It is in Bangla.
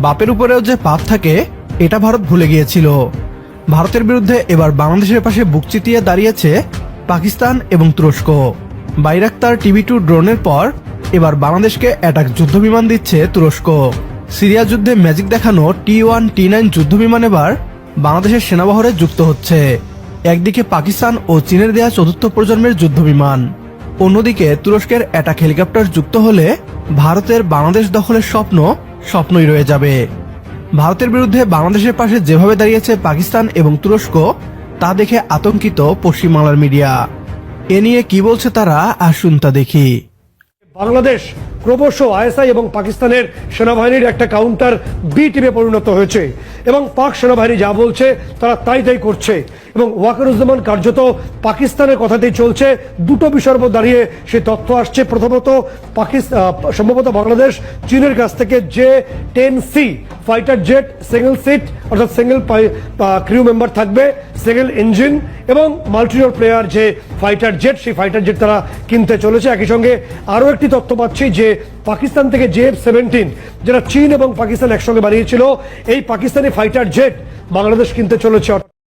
বাপের উপরেও যে পাপ থাকে এটা ভারত ভুলে গিয়েছিল। ভারতের বিরুদ্ধে এবার বাংলাদেশের পাশে বুক চিতিয়ে দাঁড়িয়েছে পাকিস্তান এবং তুরস্ক। বাইরাক্তার TB2 ড্রোনের পর এবার বাংলাদেশকে অ্যাটাক যুদ্ধবিমান দিচ্ছে তুরস্ক। সিরিয়া যুদ্ধে ম্যাজিক দেখানো T1 T9 যুদ্ধবিমান এবার বাংলাদেশের সেনাবহরে যুক্ত হচ্ছে। একদিকে পাকিস্তান ও চীনের দেয়া চতুর্থ প্রজন্মের যুদ্ধবিমান, অন্যদিকে তুরস্কের অ্যাটাক হেলিকপ্টার যুক্ত হলে ভারতের বাংলাদেশ দখলের স্বপ্নই রয়ে যাবে। ভারতের বিরুদ্ধে বাংলাদেশের পাশে যেভাবে দাঁড়িয়েছে পাকিস্তান এবং তুরস্ক তা দেখে আতঙ্কিত পশ্চিমবাংলার মিডিয়া। এ নিয়ে কি বলছে তারা, আসুন তা দেখি। বাংলাদেশ ক্রমশ আইএসআই এবং পাকিস্তানের সেনাবাহিনীর একটা কাউন্টার বি টিমে পরিণত হয়েছে এবং পাক সেনাবাহিনী যা বলছে তারা তাই করছে এবং ওয়াকারুজ্জামান কার্যত পাকিস্তানের কথাতেই চলছে। দুটো বিষয়ের উপর দাঁড়িয়ে সে তথ্য আসছে। প্রথমত সম্ভবত বাংলাদেশ চীনের কাছ থেকে J-10C fighter jet single seat অর্থাৎ সিঙ্গেল ক্রিউ মেম্বার থাকবে, সিঙ্গেল ইঞ্জিন এবং মাল্টিরোল প্লেয়ার যে ফাইটার জেট, সেই ফাইটার জেট তারা কিনতে চলেছে। একই সঙ্গে আরও একটি তথ্য পাচ্ছি যে পাকিস্তান থেকে JF-17 যেটা চীন এবং পাকিস্তান একসঙ্গে বানিয়েছিল, এই পাকিস্তানি ফাইটার জেট বাংলাদেশ কিনতে চলেছে।